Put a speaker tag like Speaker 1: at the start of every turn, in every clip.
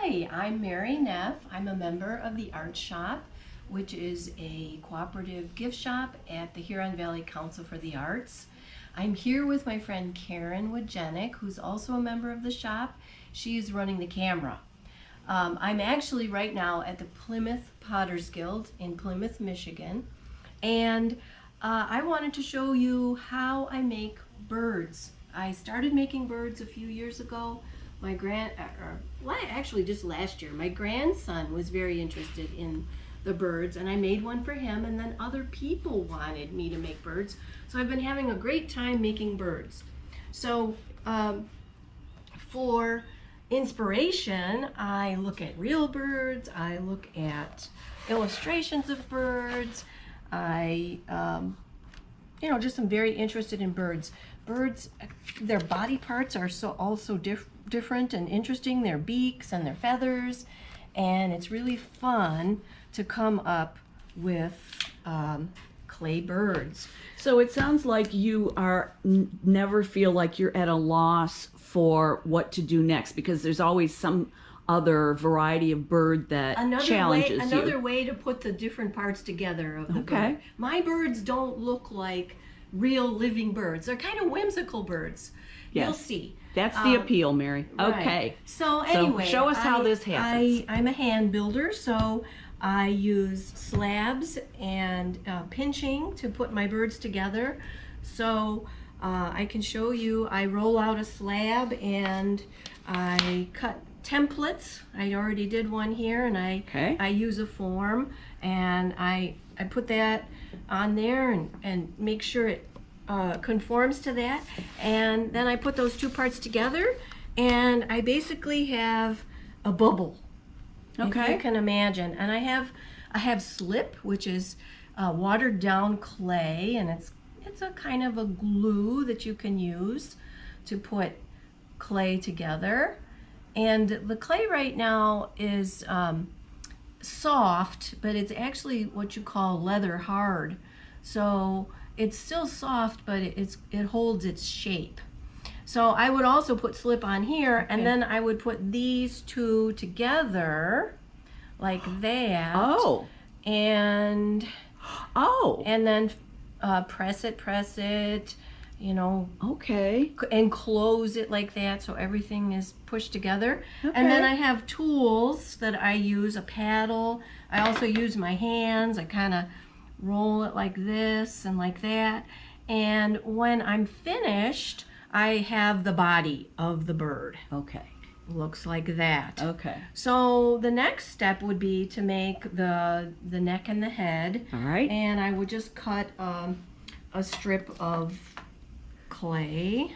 Speaker 1: Hi, I'm Mary Neff. I'm a member of the Art Shop, which is a cooperative gift shop at the Huron Valley Council for the Arts. I'm here with my friend Karen Wojcik, who's also a member of the shop. She's running the camera. I'm actually right now at the Plymouth Potters Guild in Plymouth, Michigan, and I wanted to show you how I make birds. I started making birds a few years ago. Actually just last year, my grandson was very interested in the birds, and I made one for him, and then other people wanted me to make birds. So I've been having a great time making birds. So for inspiration, I look at real birds, I look at illustrations of birds, just am very interested in birds. Birds, their body parts are also different and interesting, their beaks and their feathers, and it's really fun to come up with clay birds.
Speaker 2: So it sounds like you are never feel like you're at a loss for what to do next, because there's always some other variety of bird that challenges you.
Speaker 1: Another way to put the different parts together of the bird. My birds don't look like real living birds. They're kind of whimsical birds.
Speaker 2: Yes.
Speaker 1: You'll see.
Speaker 2: That's the appeal, Mary.
Speaker 1: Right.
Speaker 2: Okay.
Speaker 1: So anyway,
Speaker 2: show us how this happens.
Speaker 1: I'm a hand builder, so I use slabs and pinching to put my birds together. So I can show you, I roll out a slab and I cut templates. I already did one here, and I use a form, and I put that on there and make sure it conforms to that, and then I put those two parts together, and I basically have a bubble. If you can imagine. And I have slip, which is watered down clay, and it's a kind of a glue that you can use to put clay together. And the clay right now is soft, but it's actually what you call leather hard. So it's still soft, but it holds its shape. So I would also put slip on here, and then I would put these two together like that. And then press it, and close it like that, so everything is pushed together. And then I have tools that I use, a paddle. I also use my hands. I kind of roll it like this and like that. And when I'm finished, I have the body of the bird. Looks like that. So the next step would be to make the neck and the head. And I would just cut a strip of clay,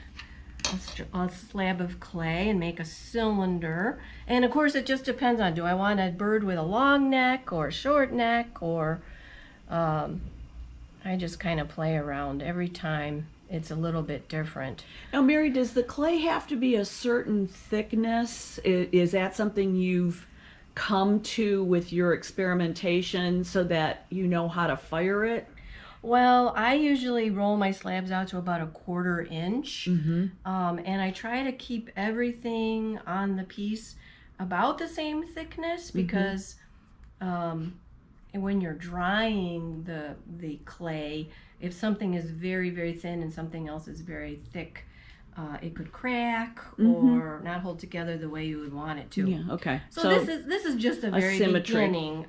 Speaker 1: a slab of clay, and make a cylinder. And of course it just depends on, do I want a bird with a long neck or a short neck, or I just kind of play around every time. It's a little bit different.
Speaker 2: Now, Mary, does the clay have to be a certain thickness? Is that something you've come to with your experimentation so that you know how to fire it?
Speaker 1: Well, I usually roll my slabs out to about a 1/4 inch, and I try to keep everything on the piece about the same thickness, because when you're drying the clay, if something is very, very thin and something else is very thick, it could crack or not hold together the way you would want it to. So this is just a very beginning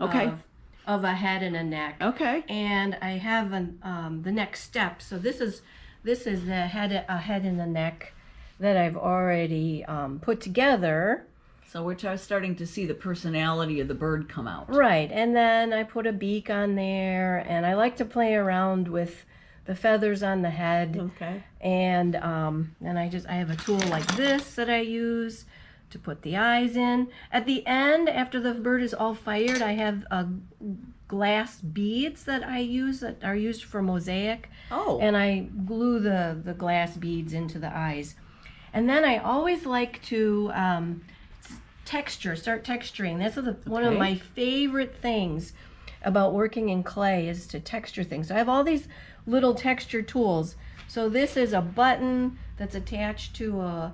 Speaker 1: of a head and a neck. And I have the next step. So this is the a head and a neck that I've already put together.
Speaker 2: So we're just starting to see the personality of the bird come out.
Speaker 1: Right, and then I put a beak on there, and I like to play around with the feathers on the head. And then I have a tool like this that I use to put the eyes in. At the end, after the bird is all fired, I have glass beads that I use that are used for mosaic. And I glue the glass beads into the eyes. And then I always like to start texturing. That's one of my favorite things about working in clay, is to texture things. So I have all these little texture tools. So this is a button that's attached to a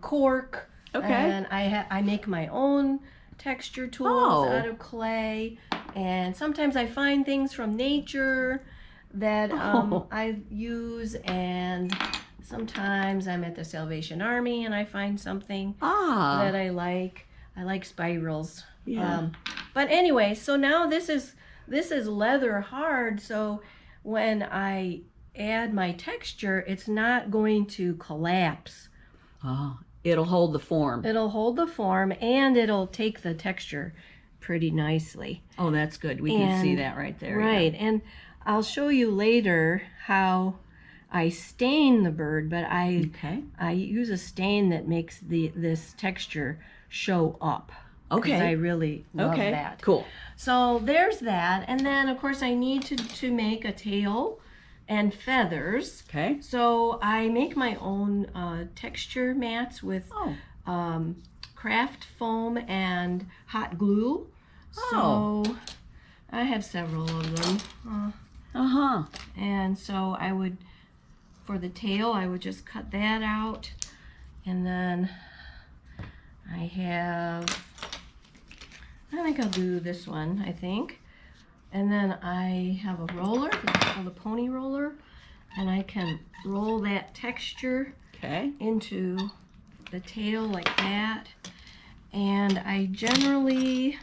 Speaker 1: cork, and I make my own texture tools
Speaker 2: Oh.
Speaker 1: out of clay, and sometimes I find things from nature that I use, and sometimes I'm at the Salvation Army and I find something that I like. I like spirals.
Speaker 2: Yeah.
Speaker 1: But anyway, so now this is leather hard, so when I add my texture, it's not going to collapse.
Speaker 2: It'll hold the form.
Speaker 1: It'll hold the form, and it'll take the texture pretty nicely.
Speaker 2: Oh, that's good. We can see that right there.
Speaker 1: Right, and I'll show you later how I stain the bird, but I use a stain that makes this texture show up.
Speaker 2: Okay.
Speaker 1: I really love that.
Speaker 2: Cool.
Speaker 1: So there's that, and then of course I need to make a tail and feathers.
Speaker 2: Okay.
Speaker 1: So I make my own texture mats with craft foam and hot glue. So I have several of them. And so I would, for the tail, I would just cut that out, and then I think I'll do this one, I think. And then I have a roller, it's called a pony roller, and I can roll that texture into the tail like that. And I generally,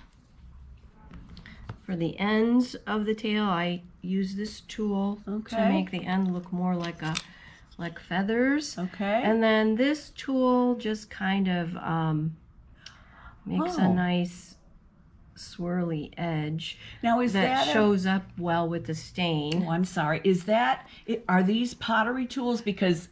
Speaker 1: for the ends of the tail, I use this tool to make the end look more like feathers. And then this tool just kind of makes a nice swirly edge.
Speaker 2: Now is that
Speaker 1: shows up well with the stain.
Speaker 2: Oh, I'm sorry. Are these pottery tools? Because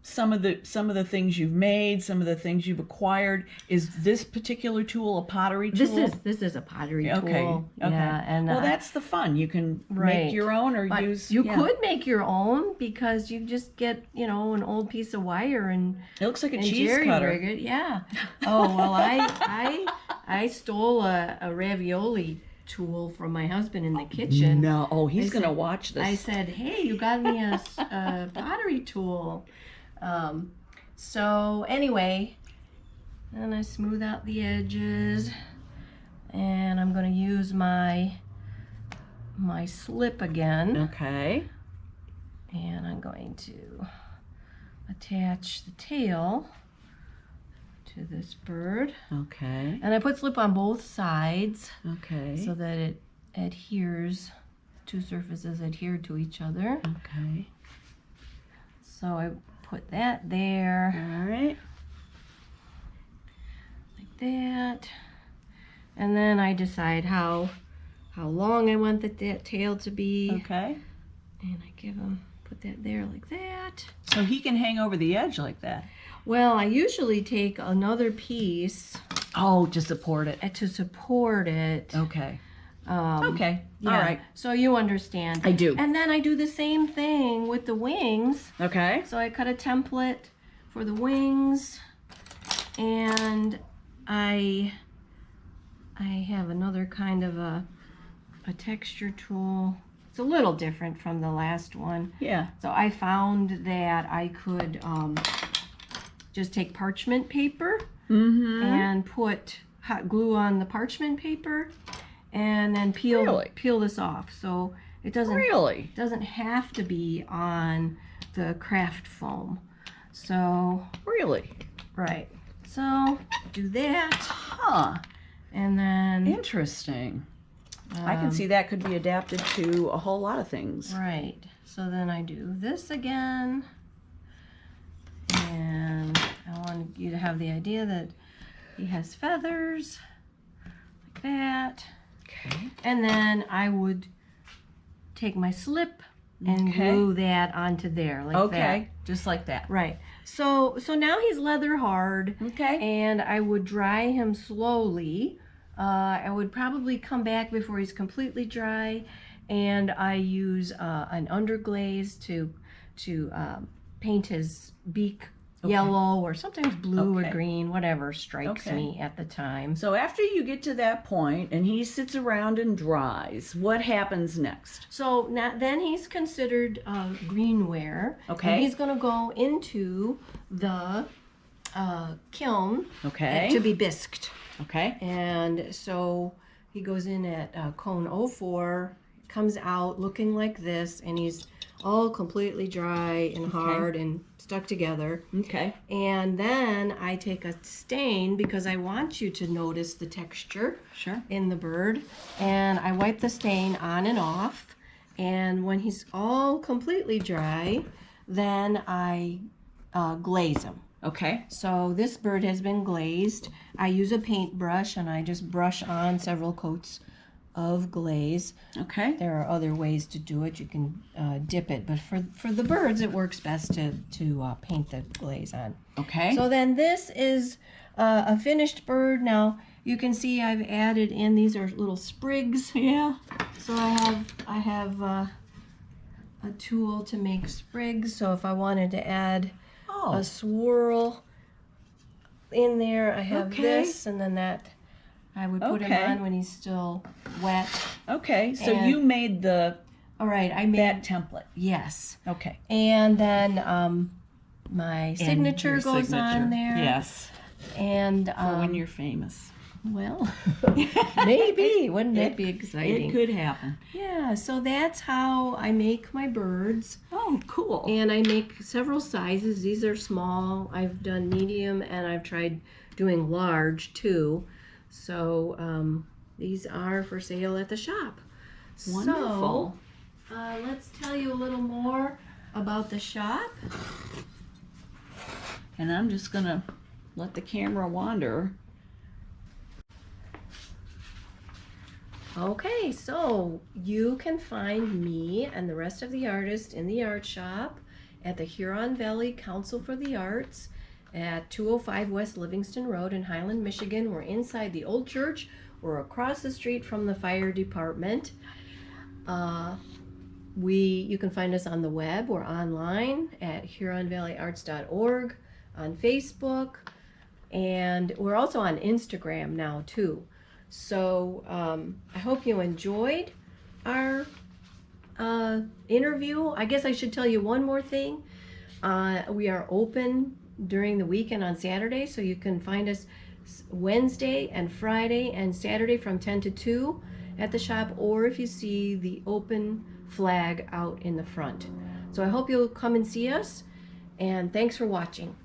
Speaker 2: some of the things you've made, some of the things you've acquired, is this particular tool a pottery tool?
Speaker 1: This is a pottery tool.
Speaker 2: Okay.
Speaker 1: Yeah, and
Speaker 2: well, that's the fun. You can make your own or use.
Speaker 1: You could make your own, because you just get an old piece of wire and
Speaker 2: it looks like a cheese
Speaker 1: jerry
Speaker 2: cutter.
Speaker 1: rig it. Yeah. Oh well, I stole a ravioli tool from my husband in the kitchen.
Speaker 2: No. Oh, he's gonna watch this.
Speaker 1: I said, "Hey, you got me a pottery tool." So anyway, then I smooth out the edges, and I'm going to use my slip again.
Speaker 2: Okay.
Speaker 1: And I'm going to attach the tail to this bird.
Speaker 2: Okay.
Speaker 1: And I put slip on both sides.
Speaker 2: Okay.
Speaker 1: So that it adheres, two surfaces adhere to each other.
Speaker 2: Okay.
Speaker 1: So I put that there.
Speaker 2: All right.
Speaker 1: Like that. And then I decide how long I want that tail to be.
Speaker 2: Okay.
Speaker 1: And I put that there like that.
Speaker 2: So he can hang over the edge like that.
Speaker 1: Well, I usually take another piece.
Speaker 2: Oh, to support it.
Speaker 1: To support it.
Speaker 2: Okay. Okay.
Speaker 1: Yeah.
Speaker 2: All right.
Speaker 1: So you understand.
Speaker 2: I do.
Speaker 1: And then I do the same thing with the wings.
Speaker 2: Okay.
Speaker 1: So I cut a template for the wings, and I have another kind of a texture tool. It's a little different from the last one.
Speaker 2: Yeah.
Speaker 1: So I found that I could just take parchment paper and put hot glue on the parchment paper, and then peel this off. So it doesn't have to be on the craft foam. So right. So do that.
Speaker 2: Huh.
Speaker 1: And then
Speaker 2: Interesting. I can see that could be adapted to a whole lot of things.
Speaker 1: right. So then I do this again. And I want you to have the idea that he has feathers like that.
Speaker 2: Okay.
Speaker 1: And then I would take my slip and glue that onto there like that.
Speaker 2: Just like that.
Speaker 1: Right. So now he's leather hard.
Speaker 2: Okay.
Speaker 1: And I would dry him slowly. I would probably come back before he's completely dry, and I use an underglaze to paint his beak yellow or sometimes blue or green, whatever strikes me at the time.
Speaker 2: So after you get to that point and he sits around and dries, what happens next?
Speaker 1: So now, then he's considered greenware.
Speaker 2: Okay.
Speaker 1: And he's going to go into the kiln
Speaker 2: Okay.
Speaker 1: to be bisqued.
Speaker 2: Okay.
Speaker 1: And so he goes in at cone 04, comes out looking like this, and he's all completely dry and hard and stuck together.
Speaker 2: Okay.
Speaker 1: And then I take a stain because I want you to notice the texture
Speaker 2: Sure.
Speaker 1: in the bird. And I wipe the stain on and off. And when he's all completely dry, then I glaze him.
Speaker 2: Okay.
Speaker 1: So this bird has been glazed. I use a paintbrush and I just brush on several coats of glaze.
Speaker 2: Okay.
Speaker 1: There are other ways to do it. You can dip it, but for the birds, it works best to paint the glaze on.
Speaker 2: Okay.
Speaker 1: So then this is a finished bird. Now you can see I've added in, these are little sprigs.
Speaker 2: Yeah.
Speaker 1: So I have a tool to make sprigs. So if I wanted to add a swirl in there, I have this, and then that I would put him on when he's still wet.
Speaker 2: Okay. So
Speaker 1: And-
Speaker 2: you made
Speaker 1: All right, I made
Speaker 2: that template.
Speaker 1: yes,
Speaker 2: Okay.
Speaker 1: and then my signature
Speaker 2: And your
Speaker 1: goes on
Speaker 2: signature.
Speaker 1: there.
Speaker 2: Yes.
Speaker 1: And
Speaker 2: For when you're famous.
Speaker 1: well, maybe wouldn't that be exciting?
Speaker 2: It could happen.
Speaker 1: Yeah, so that's how I make my birds.
Speaker 2: Oh, cool.
Speaker 1: And I make several sizes. These are small. I've done medium, and I've tried doing large too. So these are for sale at the shop.
Speaker 2: Wonderful.
Speaker 1: So let's tell you a little more about the shop.
Speaker 2: And I'm just going to let the camera wander.
Speaker 1: Okay, so you can find me and the rest of the artists in the art shop at the Huron Valley Council for the Arts at 205 West Livingston Road in Highland, Michigan. We're inside the old church. We're across the street from the fire department. You can find us on the web. We're online at huronvalleyarts.org, on Facebook, and we're also on Instagram now too. So I hope you enjoyed our interview. I guess I should tell you one more thing. We are open during the weekend on Saturday, so you can find us Wednesday and Friday and Saturday from 10 to 2 at the shop, or if you see the open flag out in the front. So I hope you'll come and see us, and thanks for watching.